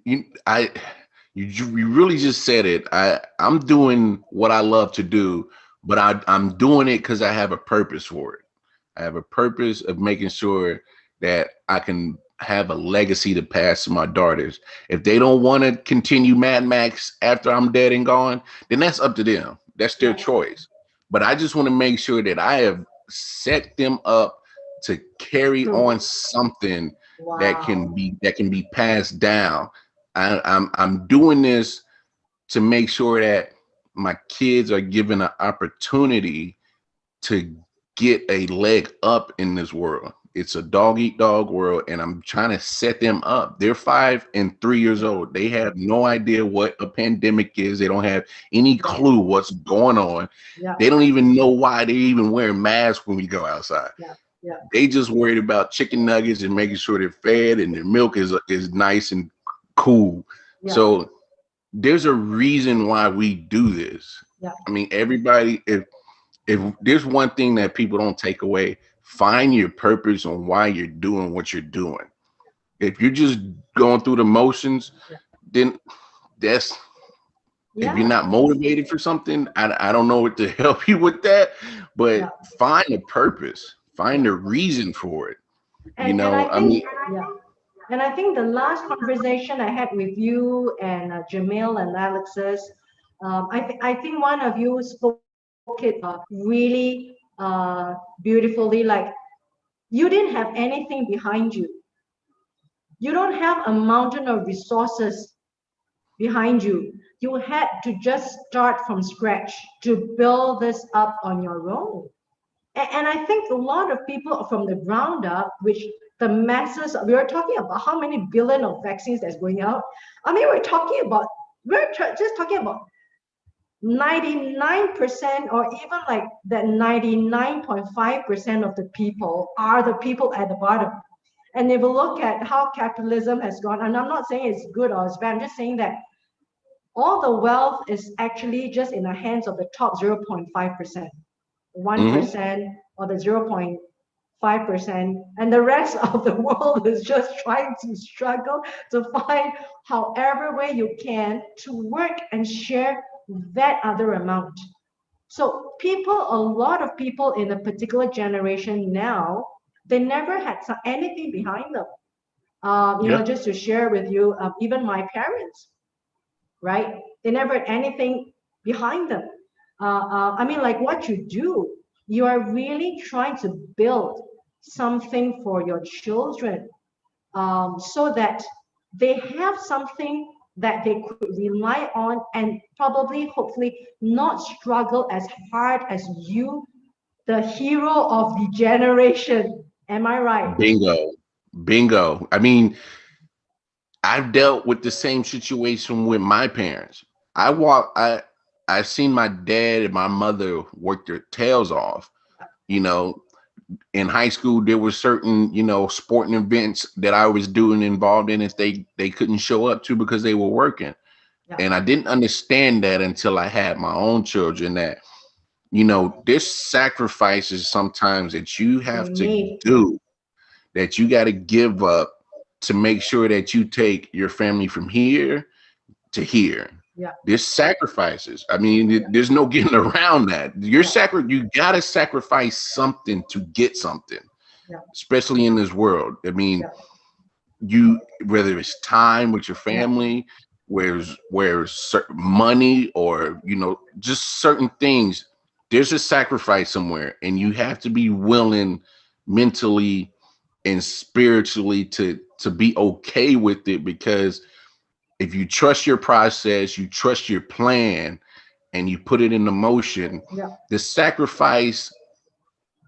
you, I, you really just said it. I'm doing what I love to do, but I'm doing it because I have a purpose for it. I have a purpose of making sure that I can have a legacy to pass to my daughters. If they don't want to continue Mad Max after I'm dead and gone, then that's up to them. That's their Yeah, choice. But I just want to make sure that I have set them up to carry true. on something Wow. that can be passed down. I'm doing this to make sure that my kids are given an opportunity to get a leg up in this world. it's a dog eat dog world, and I'm trying to set them up. They're 5 and 3 years old. They have no idea what a pandemic is. They don't have any Yeah. clue what's going on. Yeah. They don't even know why they're even wearing masks when we go outside. Yeah. Yeah. They just worried about chicken nuggets and making sure they're fed and their milk is nice and cool. Yeah. So there's a reason why we do this. Yeah. I mean, everybody, if there's one thing that people don't take away, find your purpose on why you're doing what you're doing. If you're just going through the motions, then that's if you're not motivated for something, I don't know what to help you with that, but find a purpose, find a reason for it. And I think the last conversation I had with you and Jamil and Alexis, I think one of you spoke it really beautifully. Like, you didn't have anything behind you. You don't have a mountain of resources behind you. You had to just start from scratch to build this up on your own. And I think a lot of people from the ground up, which the masses, we are talking about how many billion of vaccines that's going out. I mean, we're just talking about 99% or even like that 99.5% of the people are the people at the bottom. And if we look at how capitalism has gone, and I'm not saying it's good or it's bad, I'm just saying that all the wealth is actually just in the hands of the top 0.5%, 1% or the 0.5%, and the rest of the world is just trying to struggle to find however way you can to work and share that other amount. So a lot of people in a particular generation now, they never had anything behind them. Just to share with you, even my parents, right? They never had anything behind them. I mean, like what you do, you are really trying to build something for your children, so that they have something that they could rely on and probably, hopefully, not struggle as hard as you, the hero of the generation. Am I right? Bingo. I mean, I've dealt with the same situation with my parents. I've seen my dad and my mother work their tails off. You know, in high school, there were certain, sporting events that I was doing involved in it they couldn't show up to because they were working. Yeah. And I didn't understand that until I had my own children, that, there's sacrifices sometimes that you have to do, that you got to give up to make sure that you take your family from here to here. Yeah. There's sacrifices. I mean, there's no getting around that. You gotta sacrifice something to get something, especially in this world. I mean, whether it's time with your family, where's money, or just certain things, there's a sacrifice somewhere, and you have to be willing mentally and spiritually to be okay with it, because if you trust your process, you trust your plan, and you put it into motion, the sacrifice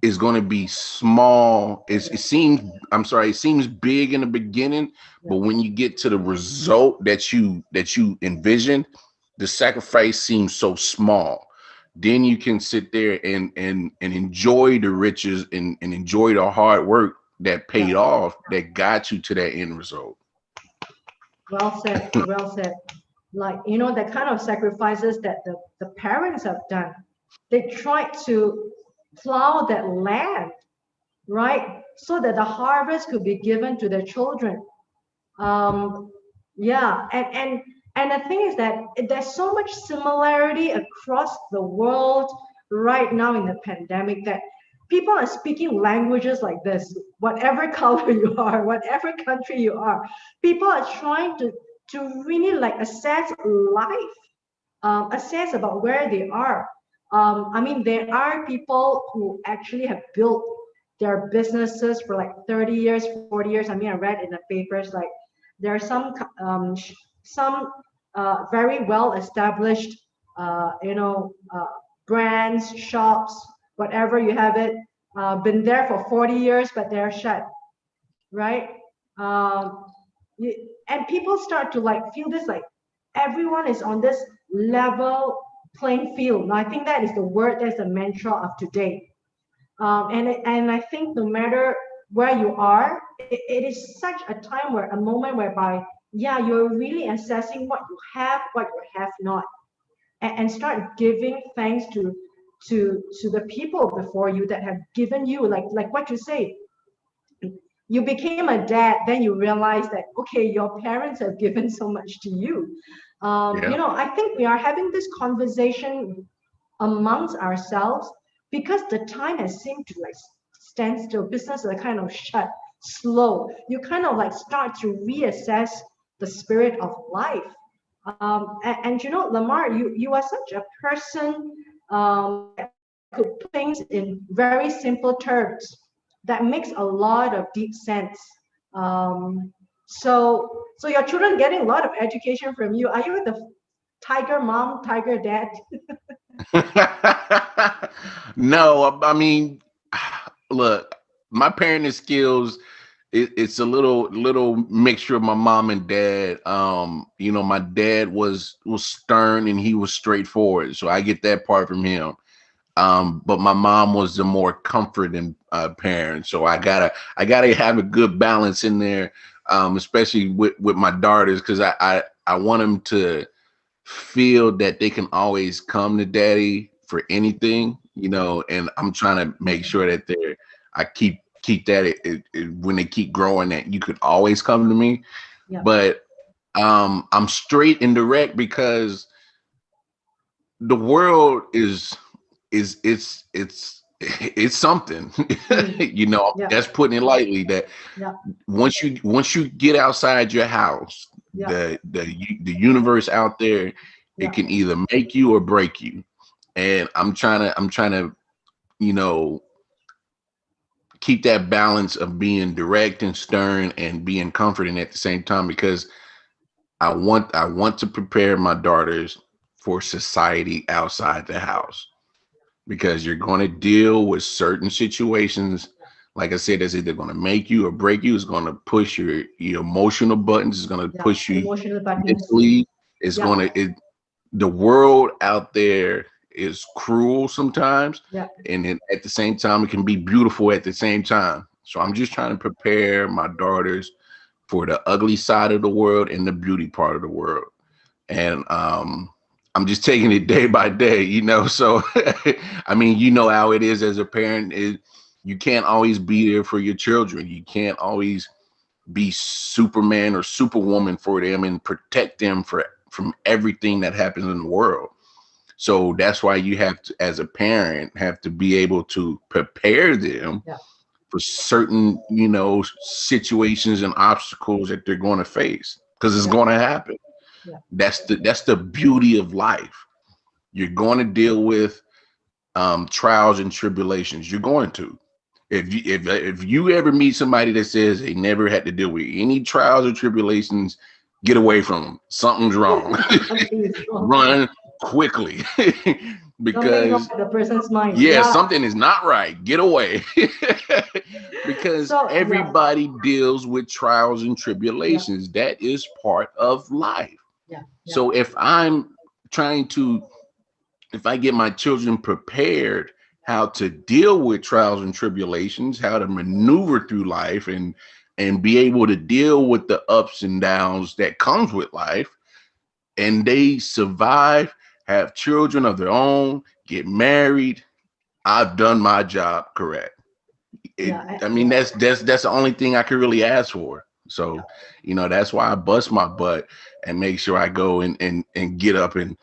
is going to be small. It seems big in the beginning, but when you get to the result that you envision, the sacrifice seems so small. Then you can sit there and enjoy the riches and enjoy the hard work that paid off, that got you to that end result. Well said. Well said. Like, the kind of sacrifices that the parents have done. They tried to plow that land, right? So that the harvest could be given to their children. And the thing is that there's so much similarity across the world right now in the pandemic, that people are speaking languages like this, whatever color you are, whatever country you are. People are trying to really like assess life, assess about where they are. I mean, there are people who actually have built their businesses for like 30 years, 40 years. I mean, I read in the papers, like there are some very well established, brands, shops, whatever you have it, been there for 40 years, but they're shut, right? Um, and people start to like feel this like everyone is on this level playing field. Now, I think that is the word, that's the mantra of today. And I think no matter where you are, it is such a time where a moment whereby, yeah, you're really assessing what you have, what you have not, and start giving thanks to the people before you that have given you, like what you say, you became a dad, then you realize that, okay, your parents have given so much to you. Yeah. I think we are having this conversation amongst ourselves because the time has seemed to like stand still. Business are kind of shut, slow. You kind of like start to reassess the spirit of life. And Lamar, you are such a person that could put things in very simple terms that makes a lot of deep sense. So your children getting a lot of education from you. Are you the tiger mom, tiger dad? No, I mean, look, my parenting skills, it's a little mixture of my mom and dad. My dad was stern and he was straightforward, so I get that part from him. But my mom was the more comforting parent, so I gotta have a good balance in there, especially with my daughters, because I want them to feel that they can always come to daddy for anything, and I'm trying to make sure that I keep that when they keep growing, that you could always come to me. Yeah. But I'm straight and direct because the world it's something. Yeah. That's putting it lightly, that Yeah. once you get outside your house, Yeah. the universe out there, Yeah. it can either make you or break you. And I'm trying to you know keep that balance of being direct and stern and being comforting at the same time, because I want to prepare my daughters for society outside the house, because you're going to deal with certain situations. Like I said, that's either going to make you or break you. It's going to push your emotional buttons. It's going to Yeah. push you Emotional buttons. mentally. It's Yeah. going to the world out there is cruel sometimes, Yeah. and then at the same time it can be beautiful at the same time. So I'm just trying to prepare my daughters for the ugly side of the world and the beauty part of the world. And I'm just taking it day by day, So I mean, how it is as a parent. You can't always be there for your children. You can't always be Superman or Superwoman for them and protect them from everything that happens in the world. So that's why you have to, as a parent, have to be able to prepare them Yeah. for certain, situations and obstacles that they're going to face, because it's Yeah. going to happen. Yeah. That's the beauty of life. You're going to deal with trials and tribulations. You're going to. If you ever meet somebody that says they never had to deal with any trials or tribulations, get away from them. Something's wrong. Something is wrong. Run quickly. Something's wrong Because with the person's mind. yeah, Yeah. something is not right. Get away. Because So yeah. everybody deals with trials and Yeah. tribulations. That is part of life. Yeah. Yeah. So trying to, if I get my children prepared how to deal with trials and tribulations, how to maneuver through life, and be able to deal with the ups and downs that comes with life, and they survive, have children of their own, get married, I've done my job correct. Yeah. I mean, Yeah. that's the only thing I could really ask for. Yeah. So, that's why I bust my butt and make sure I go and get up and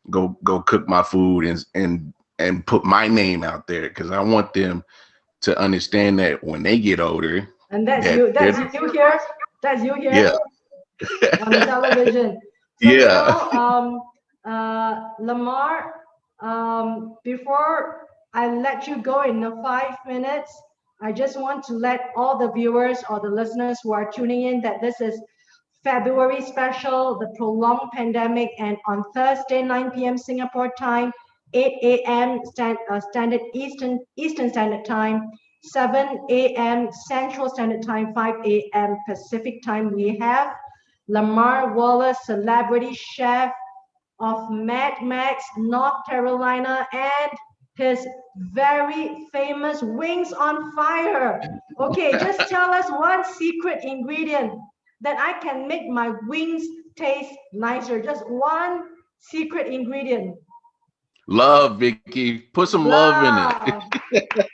go cook my food and put my name out there, because I want them to understand that when they get older, And that's that you. That's you here. That's you yeah. here on the television. So Yeah. Lamar, before I let you go in the 5 minutes, I just want to let all the viewers or the listeners who are tuning in that this is February special, the prolonged pandemic, and on Thursday, 9 p.m. Singapore time, 8 a.m. Standard Eastern Standard Time, 7 a.m. Central Standard Time, 5 a.m. Pacific Time. We have Lamar Wallace, celebrity chef of Mad Max, North Carolina, and his very famous wings on fire. Okay, just tell us one secret ingredient that I can make my wings taste nicer. Just one secret ingredient. Love, Vicky. Put some love in Love.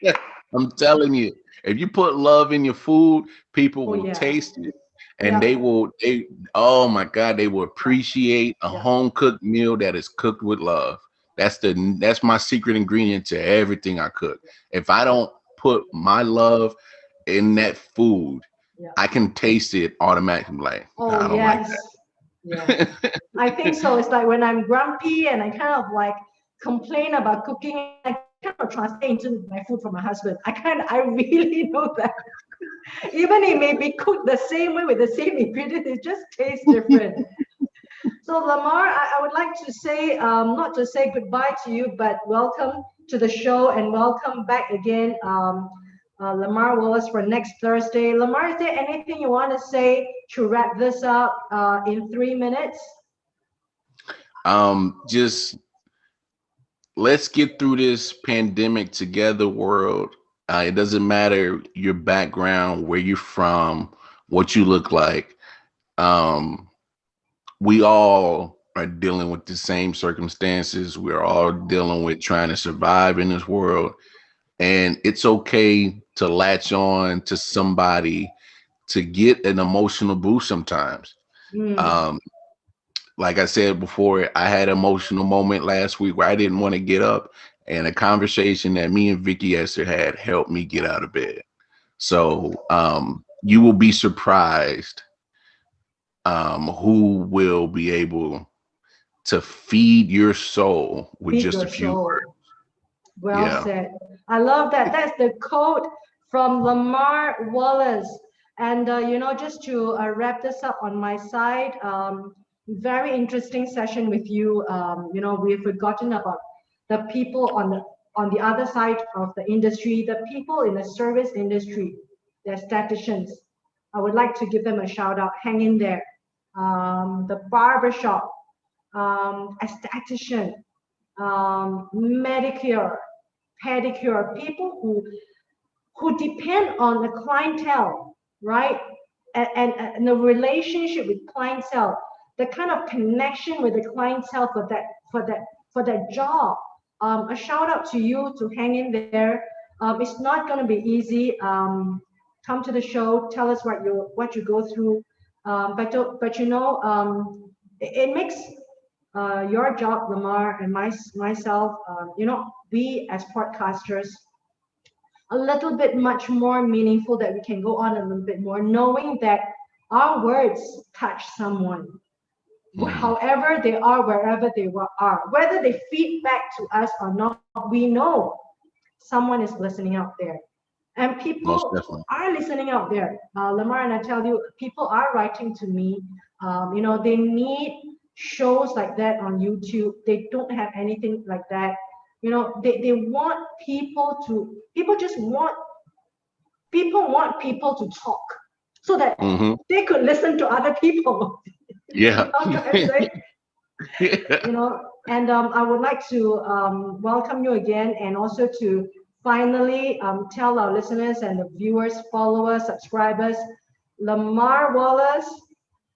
it. I'm telling you, if you put love in your food, people Oh will yeah. taste it, and Yeah. oh my God, they will Yeah. appreciate a Yeah. home cooked meal that is cooked with love. That's my secret ingredient to everything I cook. If I don't put my love in that food, Yeah. I can taste it automatically. Like, Oh I don't like yes. Yes. that. I think so. It's like when I'm grumpy and I kind of like complain about cooking, I kind of translate into my food for my husband. I really know that. Even it may be cooked the same way with the same ingredients, it just tastes different. So Lamar, I would like to say, not to say goodbye to you, but welcome to the show and welcome back again, Lamar Wallace, for next Thursday. Lamar, is there anything you want to say to wrap this up in 3 minutes? Just let's get through this pandemic together, world. It doesn't matter your background, where you're from, what you look like. Um, we all are dealing with the same circumstances. We're all dealing with trying to survive in this world. And it's okay to latch on to somebody to get an emotional boost sometimes. Mm. Um, like I said before, I had an emotional moment last week where I didn't want to get up, and a conversation that me and Vicky Esther had helped me get out of bed. So you will be surprised who will be able to feed your soul with Feed just your a few words. soul. Well Yeah. said. I love that. That's the quote from Lamar Wallace. And just to wrap this up on my side, very interesting session with you. We've forgotten about the people on the other side of the industry, the people in the service industry, the statisticians. I would like to give them a shout out. Hang in there. The barbershop, a statistician, Medicare, pedicure, people who depend on the clientele, right? And the relationship with clientele, the kind of connection with the clientele for that job. A shout out to you to hang in there. It's not going to be easy. Come to the show, tell us what you go through. It makes your job, Lamar, and myself, we as podcasters, a little bit much more meaningful, that we can go on a little bit more, knowing that our words touch someone, Mhm. however they are, wherever they are, whether they feed back to us or not, we know someone is listening out there. And Most people definitely. are listening out there. Lamar, and I tell you, people are writing to me. They need shows like that on YouTube. They don't have anything like that. They want people want people to talk so that Hmm. they could listen to other people. You Yeah. know what I'm saying? Yeah. And I would like to welcome you again, and also to finally tell our listeners and the viewers, followers, subscribers, Lamar Wallace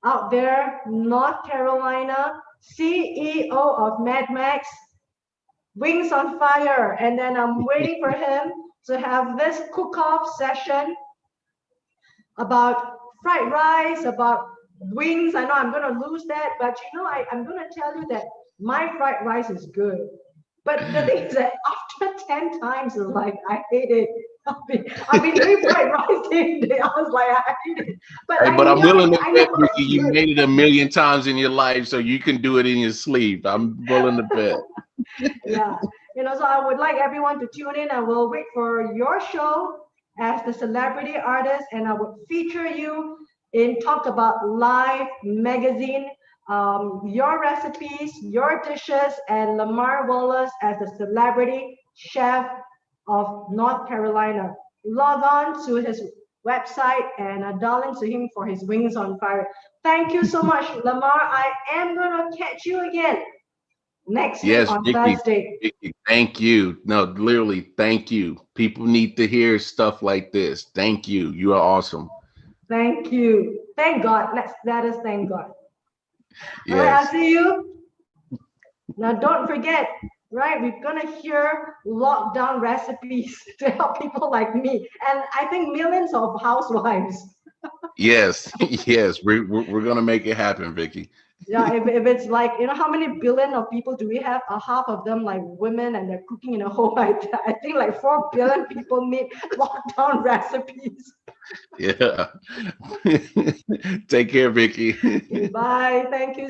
out there, North Carolina, CEO of Mad Max, Wings on Fire. And then I'm waiting for him to have this cook-off session about fried rice, about wings. I know I'm going to lose that, but I'm going to tell you that my fried rice is good. But the thing is that after 10 times, it's like, I hate it. I've been doing fried rice day and day. I was like, I hate it. But Hey, I but I'm know willing to I know bet, Vicky, it's you good. made it a million times in your life, so you can do it in your sleep. I'm willing to bet. Yeah. So I would like everyone to tune in. I will wait for your show as the celebrity artist, and I would feature you in Talk About Live magazine. your recipes, your dishes, and Lamar Wallace as the celebrity chef of North Carolina. Log on to his website and darling to him for his wings on fire. Thank you so much, Lamar. I am going to catch you again next week Yes, on Vicky, Thursday. Vicky, thank you. No, literally, thank you. People need to hear stuff like this. Thank you. You are awesome. Thank you. Thank God. Let us thank God. All right, I'll Yes. see you. Now, don't forget, right? We're gonna hear lockdown recipes to help people like me, and I think millions of housewives. Yes. Yes. We're gonna make it happen, Vicky. Yeah, if it's like, how many billion of people do we have? Half of them like women and they're cooking in a home. I think like 4 billion people need lockdown recipes. Yeah. Take care, Vicky. Okay, bye. Thank you